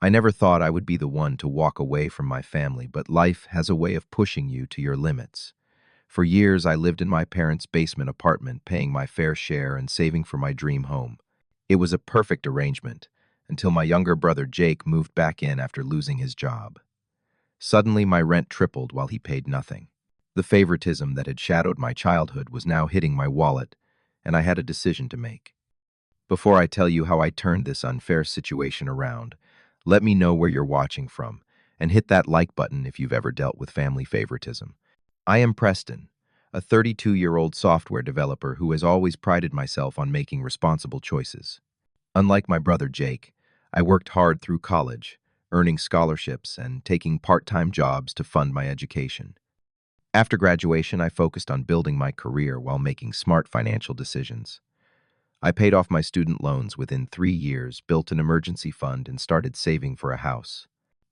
I never thought I would be the one to walk away from my family, but life has a way of pushing you to your limits. For years, I lived in my parents' basement apartment, paying my fair share and saving for my dream home. It was a perfect arrangement, until my younger brother Jake moved back in after losing his job. Suddenly, my rent tripled while he paid nothing. The favoritism that had shadowed my childhood was now hitting my wallet, and I had a decision to make. Before I tell you how I turned this unfair situation around, let me know where you're watching from, and hit that like button if you've ever dealt with family favoritism. I am Preston, a 32-year-old software developer who has always prided myself on making responsible choices. Unlike my brother Jake, I worked hard through college, earning scholarships and taking part-time jobs to fund my education. After graduation, I focused on building my career while making smart financial decisions. I paid off my student loans within 3 years, built an emergency fund, and started saving for a house.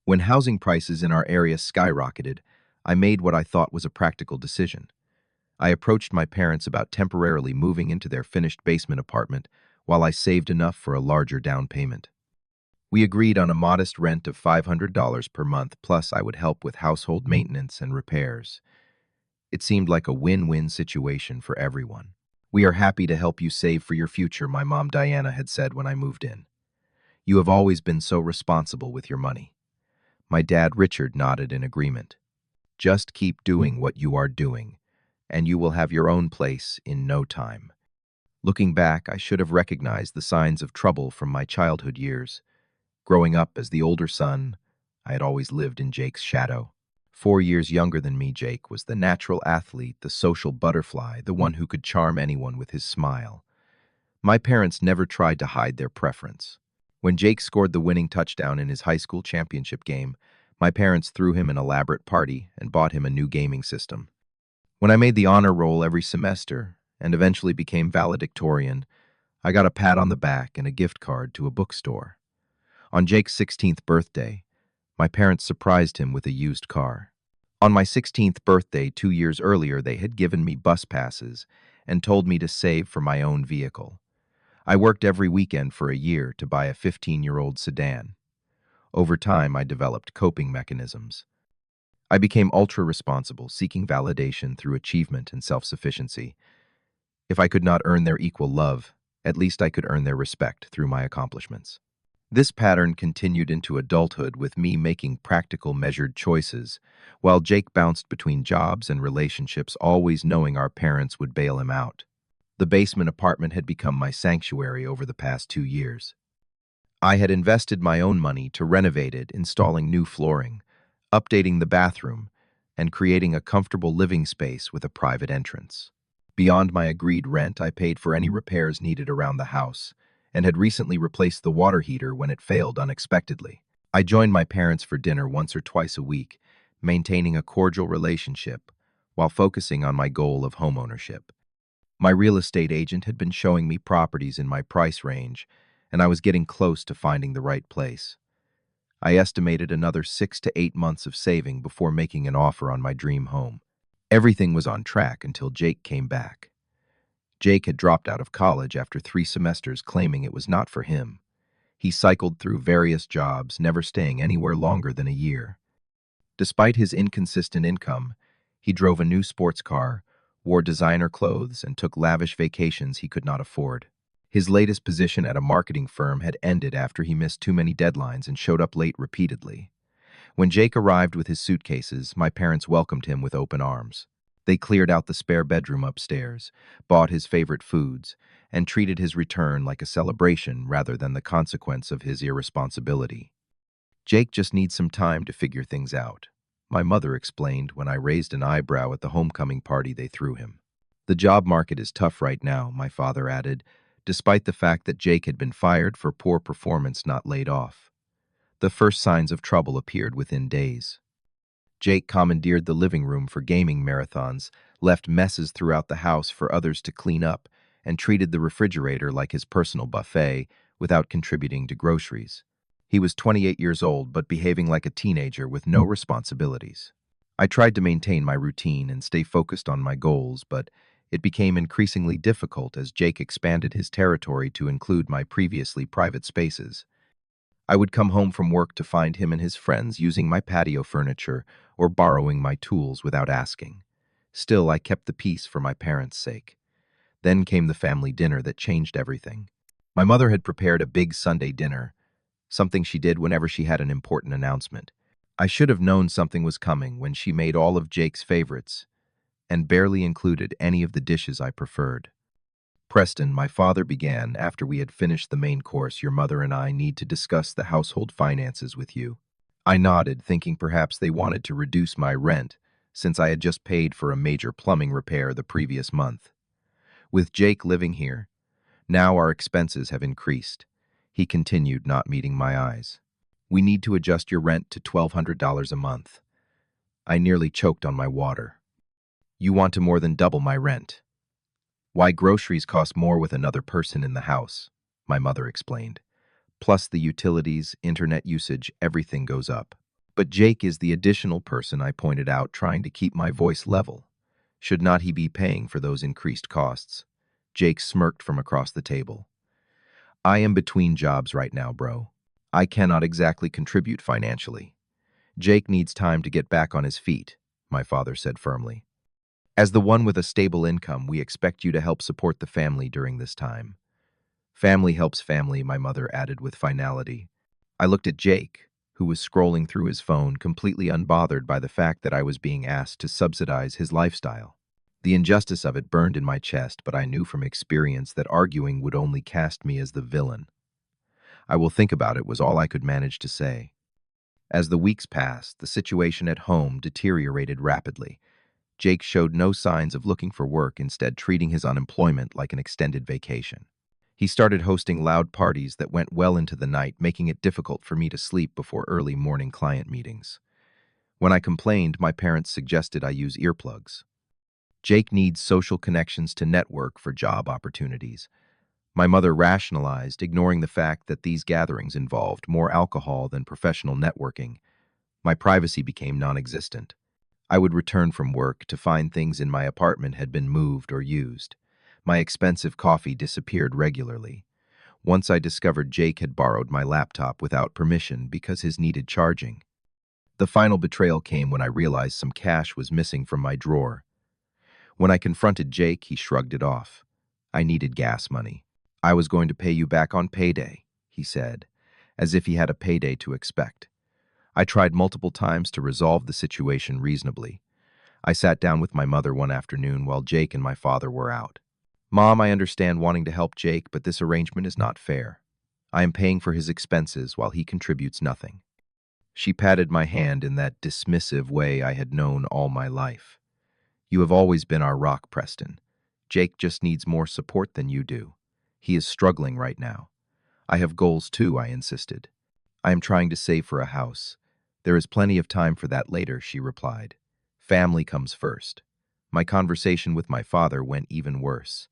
When housing prices in our area skyrocketed, I made what I thought was a practical decision. I approached my parents about temporarily moving into their finished basement apartment while I saved enough for a larger down payment. We agreed on a modest rent of $500 per month, plus I would help with household maintenance and repairs. It seemed like a win-win situation for everyone. "We are happy to help you save for your future," my mom Diana had said when I moved in. "You have always been so responsible with your money." My dad Richard nodded in agreement. "Just keep doing what you are doing, and you will have your own place in no time." Looking back, I should have recognized the signs of trouble from my childhood years. Growing up as the older son, I had always lived in Jake's shadow. 4 years younger than me, Jake was the natural athlete, the social butterfly, the one who could charm anyone with his smile. My parents never tried to hide their preference. When Jake scored the winning touchdown in his high school championship game, my parents threw him an elaborate party and bought him a new gaming system. When I made the honor roll every semester and eventually became valedictorian, I got a pat on the back and a gift card to a bookstore. On Jake's 16th birthday, my parents surprised him with a used car. On my 16th birthday 2 years earlier, they had given me bus passes and told me to save for my own vehicle. I worked every weekend for a year to buy a 15-year-old sedan. Over time, I developed coping mechanisms. I became ultra-responsible, seeking validation through achievement and self-sufficiency. If I could not earn their equal love, at least I could earn their respect through my accomplishments. This pattern continued into adulthood, with me making practical, measured choices, while Jake bounced between jobs and relationships, always knowing our parents would bail him out. The basement apartment had become my sanctuary over the past 2 years. I had invested my own money to renovate it, installing new flooring, updating the bathroom, and creating a comfortable living space with a private entrance. Beyond my agreed rent, I paid for any repairs needed around the house, and had recently replaced the water heater when it failed unexpectedly. I joined my parents for dinner once or twice a week, maintaining a cordial relationship while focusing on my goal of homeownership. My real estate agent had been showing me properties in my price range, and I was getting close to finding the right place. I estimated another 6 to 8 months of saving before making an offer on my dream home. Everything was on track until Jake came back. Jake had dropped out of college after 3 semesters, claiming it was not for him. He cycled through various jobs, never staying anywhere longer than a year. Despite his inconsistent income, he drove a new sports car, wore designer clothes, and took lavish vacations he could not afford. His latest position at a marketing firm had ended after he missed too many deadlines and showed up late repeatedly. When Jake arrived with his suitcases, my parents welcomed him with open arms. They cleared out the spare bedroom upstairs, bought his favorite foods, and treated his return like a celebration rather than the consequence of his irresponsibility. "Jake just needs some time to figure things out," my mother explained when I raised an eyebrow at the homecoming party they threw him. "The job market is tough right now," my father added, despite the fact that Jake had been fired for poor performance, not laid off. The first signs of trouble appeared within days. Jake commandeered the living room for gaming marathons, left messes throughout the house for others to clean up, and treated the refrigerator like his personal buffet without contributing to groceries. He was 28 years old, but behaving like a teenager with no responsibilities. I tried to maintain my routine and stay focused on my goals, but it became increasingly difficult as Jake expanded his territory to include my previously private spaces. I would come home from work to find him and his friends using my patio furniture or borrowing my tools without asking. Still, I kept the peace for my parents' sake. Then came the family dinner that changed everything. My mother had prepared a big Sunday dinner, something she did whenever she had an important announcement. I should have known something was coming when she made all of Jake's favorites and barely included any of the dishes I preferred. Preston, my father began, after we had finished the main course, your mother and I need to discuss the household finances with you. I nodded, thinking perhaps they wanted to reduce my rent, since I had just paid for a major plumbing repair the previous month. With Jake living here, now our expenses have increased. He continued, not meeting my eyes. We need to adjust your rent to $1,200 a month. I nearly choked on my water. You want to more than double my rent. Why, groceries cost more with another person in the house, my mother explained. Plus the utilities, internet usage, everything goes up. But Jake is the additional person, I pointed out, trying to keep my voice level. Should not he be paying for those increased costs? Jake smirked from across the table. I am between jobs right now, bro. I cannot exactly contribute financially. Jake needs time to get back on his feet, my father said firmly. As the one with a stable income, we expect you to help support the family during this time. Family helps family, my mother added with finality. I looked at Jake, who was scrolling through his phone, completely unbothered by the fact that I was being asked to subsidize his lifestyle. The injustice of it burned in my chest, but I knew from experience that arguing would only cast me as the villain. I will think about it was all I could manage to say. As the weeks passed, the situation at home deteriorated rapidly. Jake showed no signs of looking for work, instead treating his unemployment like an extended vacation. He started hosting loud parties that went well into the night, making it difficult for me to sleep before early morning client meetings. When I complained, my parents suggested I use earplugs. Jake needs social connections to network for job opportunities. My mother rationalized, ignoring the fact that these gatherings involved more alcohol than professional networking. My privacy became non-existent. I would return from work to find things in my apartment had been moved or used. My expensive coffee disappeared regularly. Once I discovered Jake had borrowed my laptop without permission because his needed charging. The final betrayal came when I realized some cash was missing from my drawer. When I confronted Jake, he shrugged it off. I needed gas money. I was going to pay you back on payday, he said, as if he had a payday to expect. I tried multiple times to resolve the situation reasonably. I sat down with my mother one afternoon while Jake and my father were out. Mom, I understand wanting to help Jake, but this arrangement is not fair. I am paying for his expenses while he contributes nothing. She patted my hand in that dismissive way I had known all my life. You have always been our rock, Preston. Jake just needs more support than you do. He is struggling right now. I have goals too, I insisted. I am trying to save for a house. There is plenty of time for that later, she replied. Family comes first. My conversation with my father went even worse.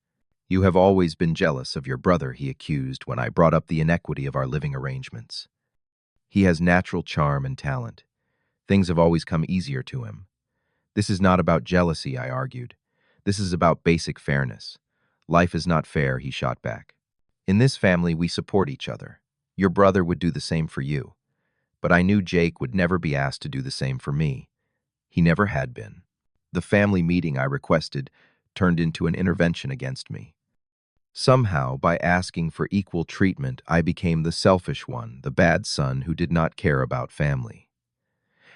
You have always been jealous of your brother, he accused when I brought up the inequity of our living arrangements. He has natural charm and talent. Things have always come easier to him. This is not about jealousy, I argued. This is about basic fairness. Life is not fair, he shot back. In this family, we support each other. Your brother would do the same for you. But I knew Jake would never be asked to do the same for me. He never had been. The family meeting I requested turned into an intervention against me. Somehow, by asking for equal treatment, I became the selfish one, the bad son who did not care about family.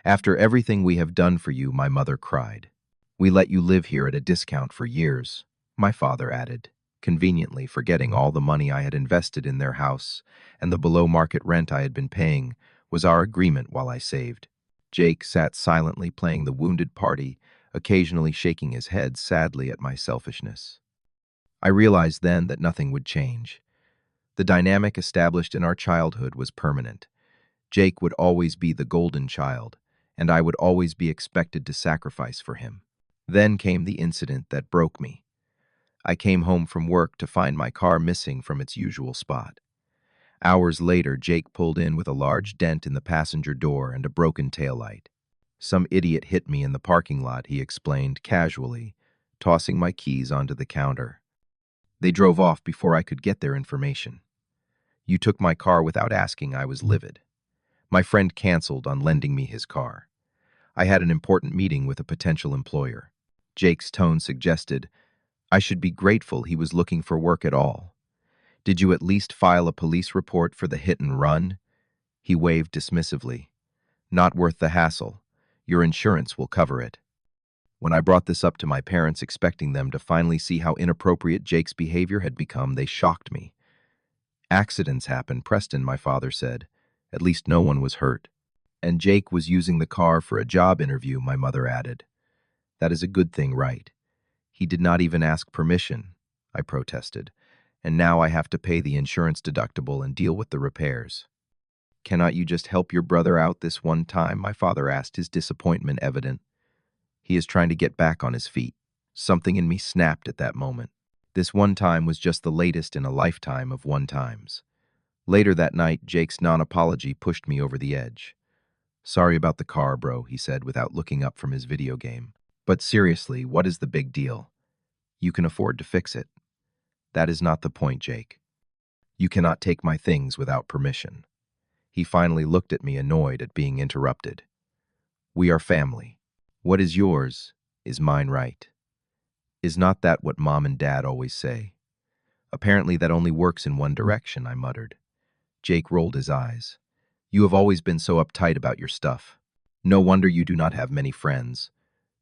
After everything we have done for you, my mother cried. We let you live here at a discount for years, my father added, conveniently forgetting all the money I had invested in their house, and the below-market rent I had been paying was our agreement while I saved. Jake sat silently playing the wounded party, occasionally shaking his head sadly at my selfishness. I realized then that nothing would change. The dynamic established in our childhood was permanent. Jake would always be the golden child, and I would always be expected to sacrifice for him. Then came the incident that broke me. I came home from work to find my car missing from its usual spot. Hours later, Jake pulled in with a large dent in the passenger door and a broken taillight. Some idiot hit me in the parking lot, he explained casually, tossing my keys onto the counter. They drove off before I could get their information. You took my car without asking. I was livid. My friend canceled on lending me his car. I had an important meeting with a potential employer. Jake's tone suggested I should be grateful he was looking for work at all. Did you at least file a police report for the hit and run? He waved dismissively. Not worth the hassle. Your insurance will cover it. When I brought this up to my parents, expecting them to finally see how inappropriate Jake's behavior had become, they shocked me. Accidents happen, Preston, my father said. At least no one was hurt. And Jake was using the car for a job interview, my mother added. That is a good thing, right? He did not even ask permission, I protested. And now I have to pay the insurance deductible and deal with the repairs. Cannot you just help your brother out this one time? My father asked, his disappointment evident. He is trying to get back on his feet. Something in me snapped at that moment. This one time was just the latest in a lifetime of one-times. Later that night, Jake's non-apology pushed me over the edge. Sorry about the car, bro, he said without looking up from his video game. But seriously, what is the big deal? You can afford to fix it. That is not the point, Jake. You cannot take my things without permission. He finally looked at me, annoyed at being interrupted. We are family. What is yours is mine, right? Is not that what Mom and Dad always say? Apparently that only works in one direction, I muttered. Jake rolled his eyes. You have always been so uptight about your stuff. No wonder you do not have many friends.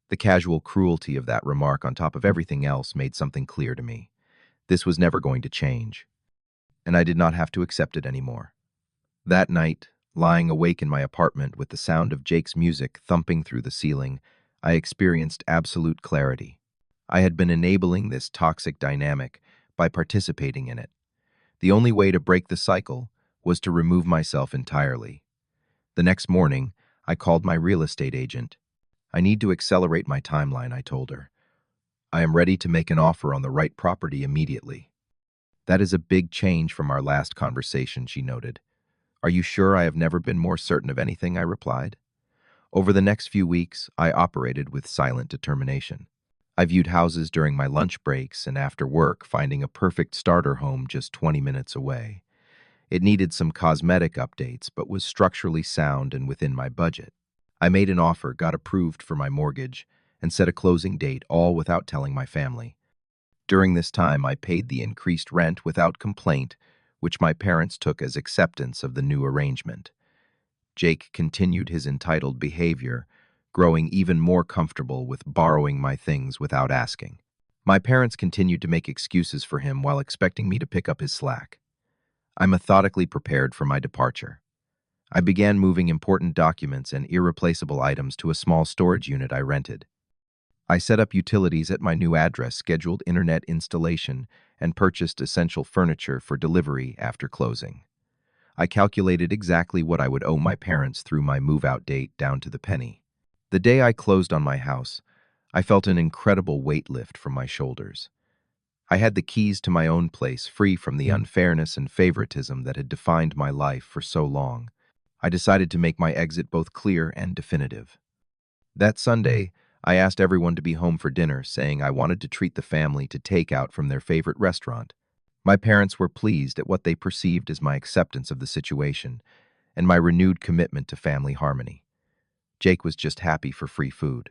The casual cruelty of that remark on top of everything else made something clear to me. This was never going to change, and I did not have to accept it anymore. That night, lying awake in my apartment with the sound of Jake's music thumping through the ceiling, I experienced absolute clarity. I had been enabling this toxic dynamic by participating in it. The only way to break the cycle was to remove myself entirely. The next morning, I called my real estate agent. I need to accelerate my timeline, I told her. I am ready to make an offer on the right property immediately. That is a big change from our last conversation, she noted. Are you sure? I have never been more certain of anything, I replied. Over the next few weeks, I operated with silent determination. I viewed houses during my lunch breaks and after work, finding a perfect starter home just 20 minutes away. It needed some cosmetic updates, but was structurally sound and within my budget. I made an offer, got approved for my mortgage, and set a closing date, all without telling my family. During this time, I paid the increased rent without complaint, which my parents took as acceptance of the new arrangement. Jake continued his entitled behavior, growing even more comfortable with borrowing my things without asking. My parents continued to make excuses for him while expecting me to pick up his slack. I methodically prepared for my departure. I began moving important documents and irreplaceable items to a small storage unit I rented. I set up utilities at my new address, scheduled internet installation, and purchased essential furniture for delivery after closing. I calculated exactly what I would owe my parents through my move-out date down to the penny. The day I closed on my house, I felt an incredible weight lift from my shoulders. I had the keys to my own place, free from the unfairness and favoritism that had defined my life for so long. I decided to make my exit both clear and definitive. That Sunday, I asked everyone to be home for dinner, saying I wanted to treat the family to takeout from their favorite restaurant. My parents were pleased at what they perceived as my acceptance of the situation and my renewed commitment to family harmony. Jake was just happy for free food.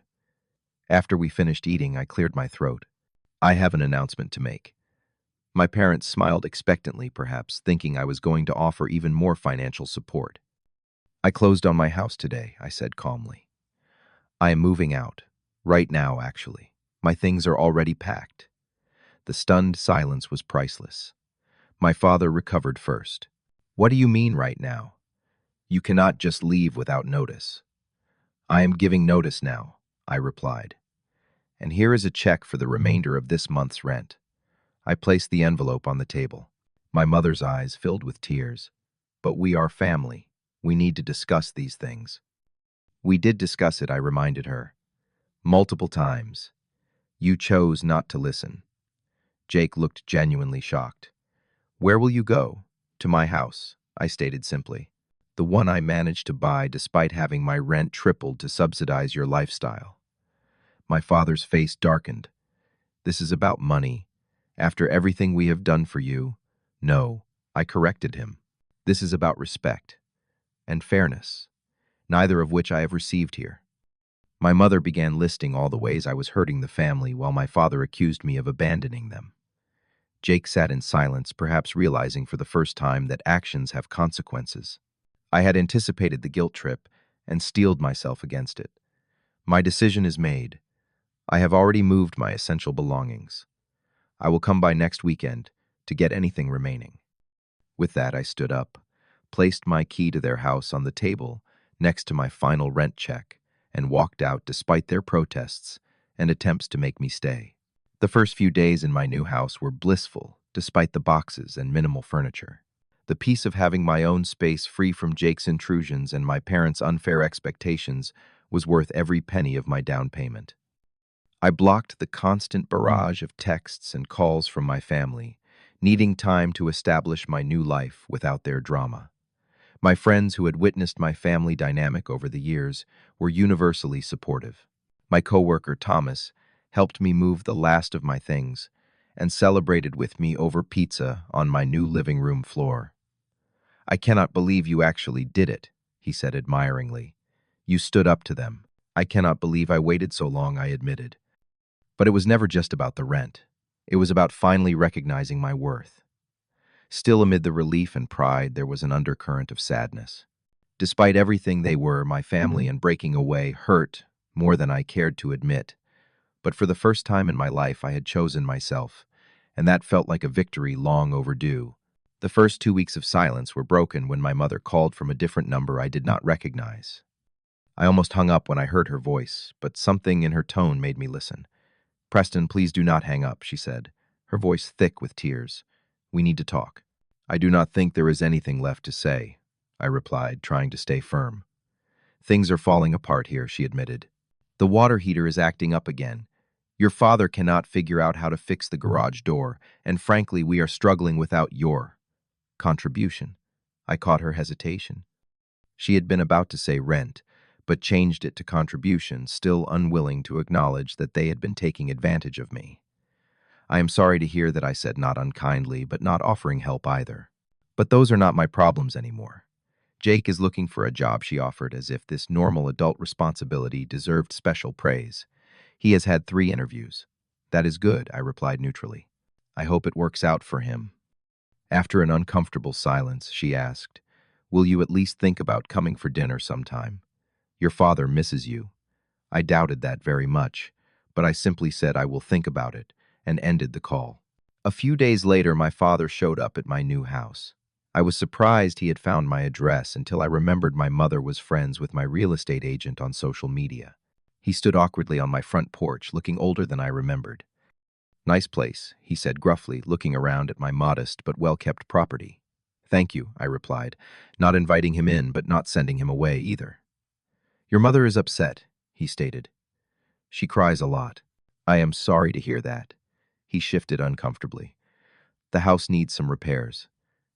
After we finished eating, I cleared my throat. I have an announcement to make. My parents smiled expectantly, perhaps thinking I was going to offer even more financial support. I closed on my house today, I said calmly. I am moving out. Right now, actually. My things are already packed. The stunned silence was priceless. My father recovered first. What do you mean right now? You cannot just leave without notice. I am giving notice now, I replied. And here is a check for the remainder of this month's rent. I placed the envelope on the table. My mother's eyes filled with tears. But we are family. We need to discuss these things. We did discuss it, I reminded her. Multiple times. You chose not to listen. Jake looked genuinely shocked. Where will you go? To my house, I stated simply. The one I managed to buy despite having my rent tripled to subsidize your lifestyle. My father's face darkened. This is about money. After everything we have done for you. No, I corrected him. This is about respect and fairness, neither of which I have received here. My mother began listing all the ways I was hurting the family while my father accused me of abandoning them. Jake sat in silence, perhaps realizing for the first time that actions have consequences. I had anticipated the guilt trip and steeled myself against it. My decision is made. I have already moved my essential belongings. I will come by next weekend to get anything remaining. With that, I stood up, placed my key to their house on the table next to my final rent check, and walked out despite their protests and attempts to make me stay. The first few days in my new house were blissful, despite the boxes and minimal furniture. The peace of having my own space free from Jake's intrusions and my parents' unfair expectations was worth every penny of my down payment. I blocked the constant barrage of texts and calls from my family, needing time to establish my new life without their drama. My friends who had witnessed my family dynamic over the years were universally supportive. My coworker, Thomas, helped me move the last of my things and celebrated with me over pizza on my new living room floor. "I cannot believe you actually did it," he said admiringly. "You stood up to them." "I cannot believe I waited so long," I admitted. But it was never just about the rent. It was about finally recognizing my worth. Still, amid the relief and pride, there was an undercurrent of sadness. Despite everything they were, my family and breaking away hurt more than I cared to admit. But for the first time in my life, I had chosen myself, and that felt like a victory long overdue. The first 2 weeks of silence were broken when my mother called from a different number I did not recognize. I almost hung up when I heard her voice, but something in her tone made me listen. "Preston, please do not hang up," she said, her voice thick with tears. "We need to talk." "I do not think there is anything left to say," I replied, trying to stay firm. "Things are falling apart here," she admitted. "The water heater is acting up again. Your father cannot figure out how to fix the garage door, and frankly, we are struggling without your contribution." I caught her hesitation. She had been about to say rent, but changed it to contribution, still unwilling to acknowledge that they had been taking advantage of me. "I am sorry to hear that," I said, not unkindly, but not offering help either. "But those are not my problems anymore. Jake is looking for a job," she offered, as if this normal adult responsibility deserved special praise. "He has had 3 interviews." "That is good," I replied neutrally. "I hope it works out for him." After an uncomfortable silence, she asked, "Will you at least think about coming for dinner sometime? Your father misses you." I doubted that very much, but I simply said I will think about it, and ended the call. A few days later, my father showed up at my new house. I was surprised he had found my address until I remembered my mother was friends with my real estate agent on social media. He stood awkwardly on my front porch, looking older than I remembered. "Nice place," he said gruffly, looking around at my modest but well-kept property. "Thank you," I replied, not inviting him in but not sending him away either. "Your mother is upset," he stated. "She cries a lot." "I am sorry to hear that." He shifted uncomfortably. "The house needs some repairs.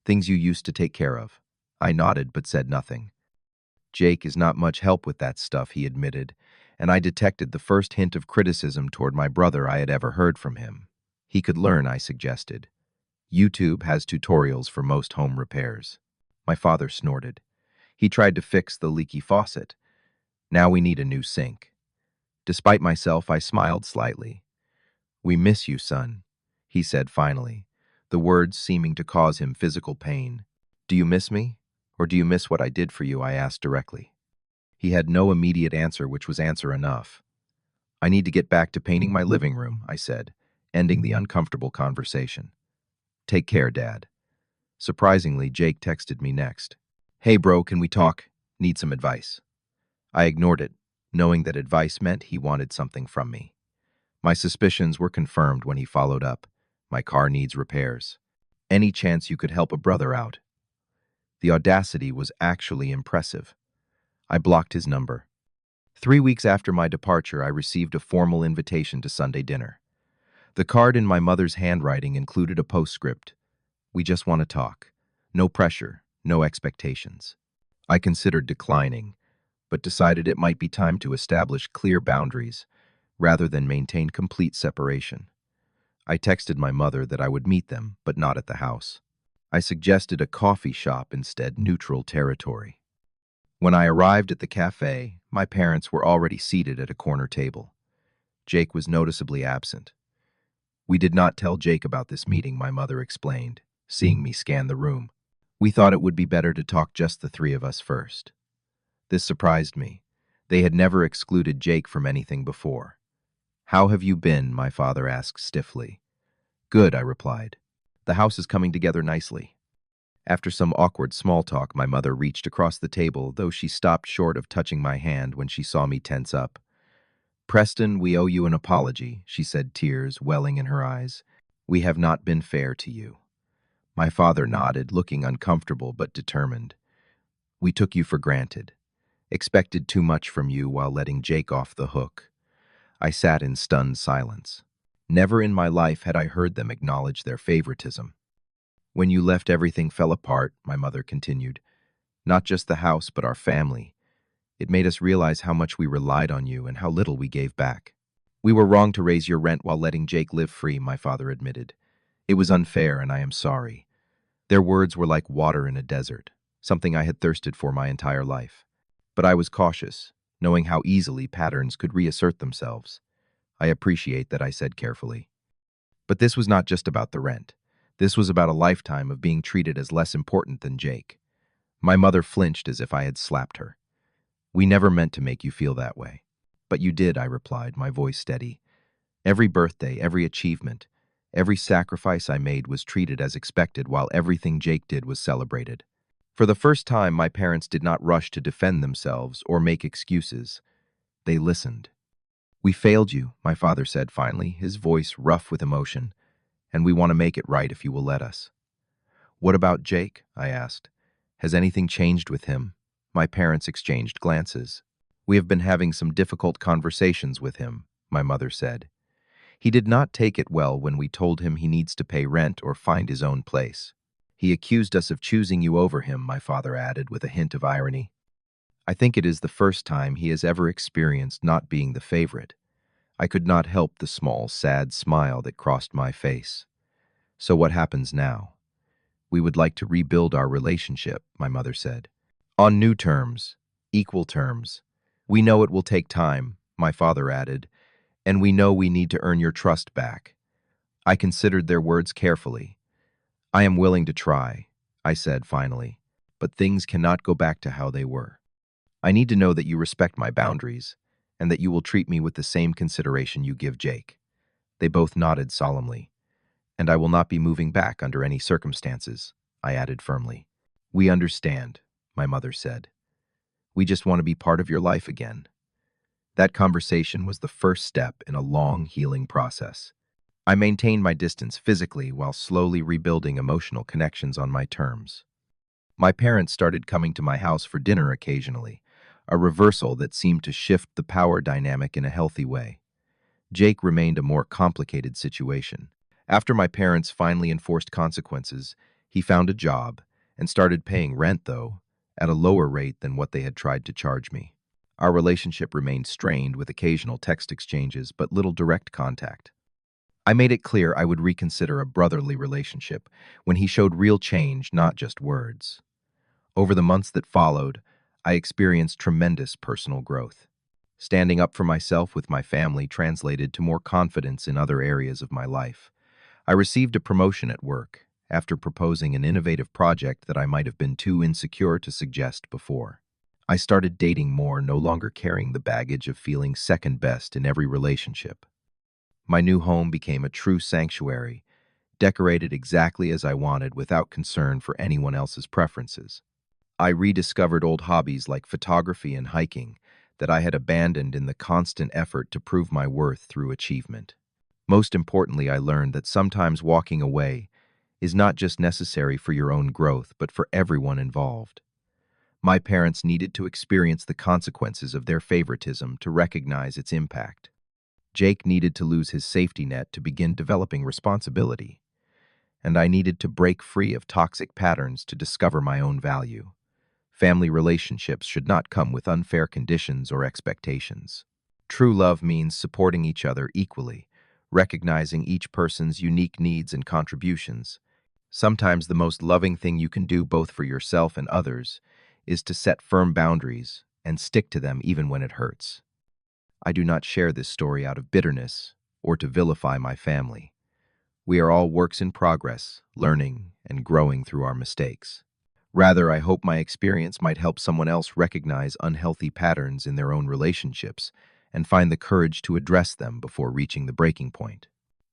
Things you used to take care of." I nodded but said nothing. "Jake is not much help with that stuff," he admitted, and I detected the first hint of criticism toward my brother I had ever heard from him. "He could learn," I suggested. "YouTube has tutorials for most home repairs." My father snorted. "He tried to fix the leaky faucet. Now we need a new sink." Despite myself, I smiled slightly. "We miss you, son," he said finally, the words seeming to cause him physical pain. "Do you miss me? Or do you miss what I did for you?" I asked directly. He had no immediate answer, which was answer enough. "I need to get back to painting my living room," I said, ending the uncomfortable conversation. "Take care, Dad." Surprisingly, Jake texted me next. "Hey bro, can we talk? Need some advice." I ignored it, knowing that advice meant he wanted something from me. My suspicions were confirmed when he followed up. "My car needs repairs. Any chance you could help a brother out?" The audacity was actually impressive. I blocked his number. 3 weeks after my departure, I received a formal invitation to Sunday dinner. The card in my mother's handwriting included a postscript. "We just want to talk. No pressure, no expectations." I considered declining, but decided it might be time to establish clear boundaries rather than maintain complete separation. I texted my mother that I would meet them, but not at the house. I suggested a coffee shop instead, neutral territory. When I arrived at the cafe, my parents were already seated at a corner table. Jake was noticeably absent. We did not tell Jake about this meeting, my mother explained, seeing me scan the room. We thought it would be better to talk just the three of us first. This surprised me. They had never excluded Jake from anything before. "How have you been?" my father asked stiffly. "Good," I replied. "The house is coming together nicely." After some awkward small talk, my mother reached across the table, though she stopped short of touching my hand when she saw me tense up. "Preston, we owe you an apology," she said, tears welling in her eyes. "We have not been fair to you." My father nodded, looking uncomfortable but determined. "We took you for granted, expected too much from you while letting Jake off the hook." I sat in stunned silence. Never in my life had I heard them acknowledge their favoritism. "When you left, everything fell apart," my mother continued. "Not just the house, but our family. It made us realize how much we relied on you and how little we gave back. We were wrong to raise your rent while letting Jake live free," my father admitted. "It was unfair, and I am sorry." Their words were like water in a desert, something I had thirsted for my entire life. But I was cautious, knowing how easily patterns could reassert themselves. "I appreciate that," I said carefully. But this was not just about the rent. This was about a lifetime of being treated as less important than Jake. My mother flinched as if I had slapped her. "We never meant to make you feel that way." "But you did," I replied, my voice steady. "Every birthday, every achievement, every sacrifice I made was treated as expected, while everything Jake did was celebrated." For the first time, my parents did not rush to defend themselves or make excuses. They listened. "We failed you," my father said finally, his voice rough with emotion, "and we want to make it right if you will let us." "What about Jake?" I asked. "Has anything changed with him?" My parents exchanged glances. "We have been having some difficult conversations with him," my mother said. "He did not take it well when we told him he needs to pay rent or find his own place. He accused us of choosing you over him," my father added with a hint of irony. "I think it is the first time he has ever experienced not being the favorite." I could not help the small, sad smile that crossed my face. "So what happens now?" "We would like to rebuild our relationship," my mother said. "On new terms, equal terms. We know it will take time," my father added, "and we know we need to earn your trust back." I considered their words carefully. "I am willing to try," I said finally, "but things cannot go back to how they were. I need to know that you respect my boundaries and that you will treat me with the same consideration you give Jake." They both nodded solemnly. "And I will not be moving back under any circumstances," I added firmly. "We understand," my mother said. "We just want to be part of your life again." That conversation was the first step in a long healing process. I maintained my distance physically while slowly rebuilding emotional connections on my terms. My parents started coming to my house for dinner occasionally, a reversal that seemed to shift the power dynamic in a healthy way. Jake remained a more complicated situation. After my parents finally enforced consequences, he found a job and started paying rent, though, at a lower rate than what they had tried to charge me. Our relationship remained strained with occasional text exchanges but little direct contact. I made it clear I would reconsider a brotherly relationship when he showed real change, not just words. Over the months that followed, I experienced tremendous personal growth. Standing up for myself with my family translated to more confidence in other areas of my life. I received a promotion at work after proposing an innovative project that I might have been too insecure to suggest before. I started dating more, no longer carrying the baggage of feeling second best in every relationship. My new home became a true sanctuary, decorated exactly as I wanted without concern for anyone else's preferences. I rediscovered old hobbies like photography and hiking that I had abandoned in the constant effort to prove my worth through achievement. Most importantly, I learned that sometimes walking away is not just necessary for your own growth, but for everyone involved. My parents needed to experience the consequences of their favoritism to recognize its impact. Jake needed to lose his safety net to begin developing responsibility, and I needed to break free of toxic patterns to discover my own value. Family relationships should not come with unfair conditions or expectations. True love means supporting each other equally, recognizing each person's unique needs and contributions. Sometimes the most loving thing you can do both for yourself and others is to set firm boundaries and stick to them even when it hurts. I do not share this story out of bitterness or to vilify my family. We are all works in progress, learning and growing through our mistakes. Rather, I hope my experience might help someone else recognize unhealthy patterns in their own relationships and find the courage to address them before reaching the breaking point.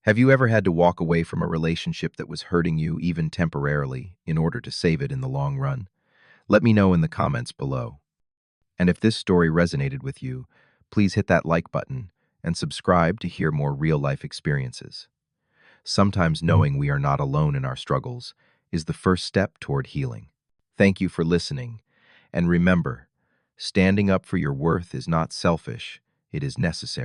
Have you ever had to walk away from a relationship that was hurting you even temporarily in order to save it in the long run? Let me know in the comments below. And if this story resonated with you, please hit that like button and subscribe to hear more real-life experiences. Sometimes knowing we are not alone in our struggles is the first step toward healing. Thank you for listening, and remember, standing up for your worth is not selfish, it is necessary.